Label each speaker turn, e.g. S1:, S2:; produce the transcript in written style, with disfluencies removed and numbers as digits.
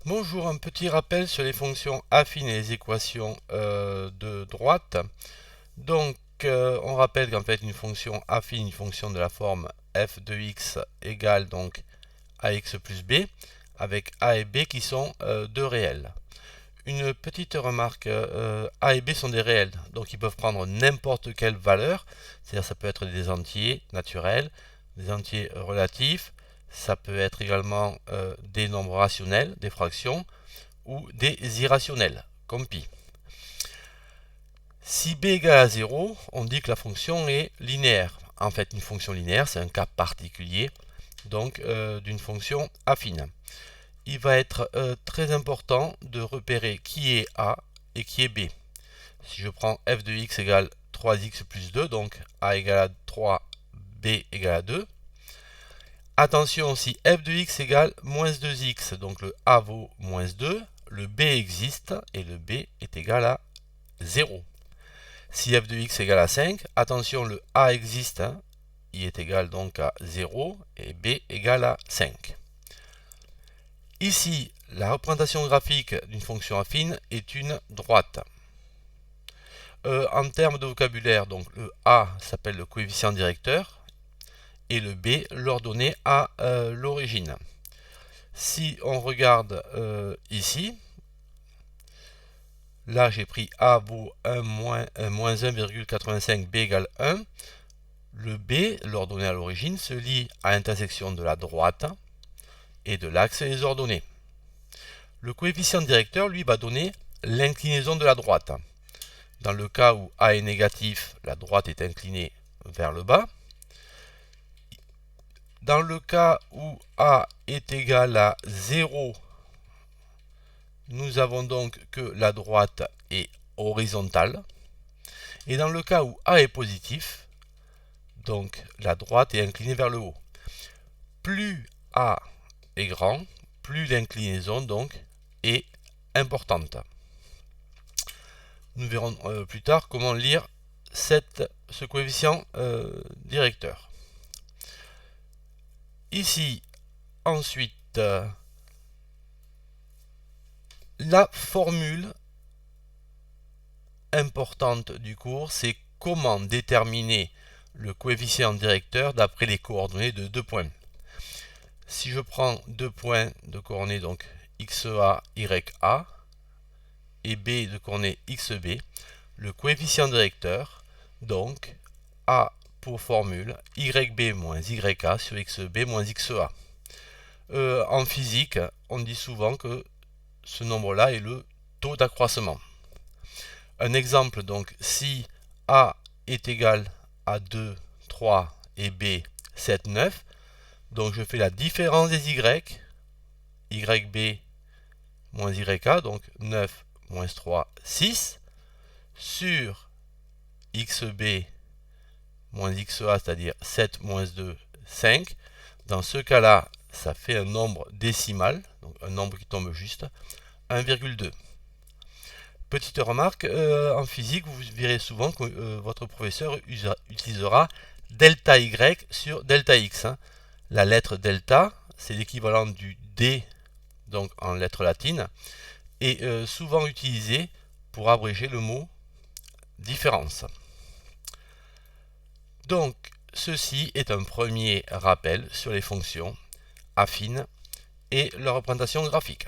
S1: Bonjour, un petit rappel sur les fonctions affines et les équations de droite. Donc, on rappelle qu'en fait, une fonction affine, une fonction de la forme f de x égale donc ax plus b, avec a et b qui sont deux réels. Une petite remarque, a et b sont des réels, donc ils peuvent prendre n'importe quelle valeur, c'est-à-dire ça peut être des entiers naturels, des entiers relatifs, ça peut être également des nombres rationnels, des fractions, ou des irrationnels, comme pi. Si b égale à 0, on dit que la fonction est linéaire. En fait, une fonction linéaire, c'est un cas particulier donc d'une fonction affine. Il va être très important de repérer qui est a et qui est b. Si je prends f de x égale 3x plus 2, donc a égale à 3, b égale à 2. Attention, si f de x égale moins 2x, donc le a vaut moins 2, le b existe et le b est égal à 0. Si f de x égale à 5, attention, le a existe, il est égal donc à 0 et b égale à 5. Ici, la représentation graphique d'une fonction affine est une droite. En termes de vocabulaire, donc le a s'appelle le coefficient directeur et le b l'ordonnée à l'origine. Si on regarde ici, là j'ai pris a vaut 1 moins 1,85, b égale 1. Le b, l'ordonnée à l'origine, se lie à l'intersection de la droite et de l'axe des ordonnées. Le coefficient directeur, lui, va donner l'inclinaison de la droite. Dans le cas où a est négatif, la droite est inclinée vers le bas. Dans le cas où a est égal à 0, nous avons donc que la droite est horizontale. Et dans le cas où a est positif, donc la droite est inclinée vers le haut. Plus a est grand, plus l'inclinaison donc est importante. Nous verrons plus tard comment lire ce coefficient directeur. Ici, ensuite, la formule importante du cours, c'est comment déterminer le coefficient directeur d'après les coordonnées de deux points. Si je prends deux points de coordonnées, donc xa, ya, et b de coordonnées xb, le coefficient directeur, donc a pour formule yb moins ya sur xb moins xa. En physique, on dit souvent que ce nombre-là est le taux d'accroissement. Un exemple, donc, si a est égal à 2, 3 et b 7, 9, donc je fais la différence des yb moins ya, donc 9 moins 3, 6, sur xb moins xa, c'est-à-dire 7 moins 2, 5. Dans ce cas-là, ça fait un nombre décimal, donc un nombre qui tombe juste, 1,2. Petite remarque, en physique, vous verrez souvent que votre professeur utilisera delta y sur delta x. La lettre delta, c'est l'équivalent du d, donc en lettres latines, et souvent utilisé pour abréger le mot différence. Donc, ceci est un premier rappel sur les fonctions affines et leur représentation graphique.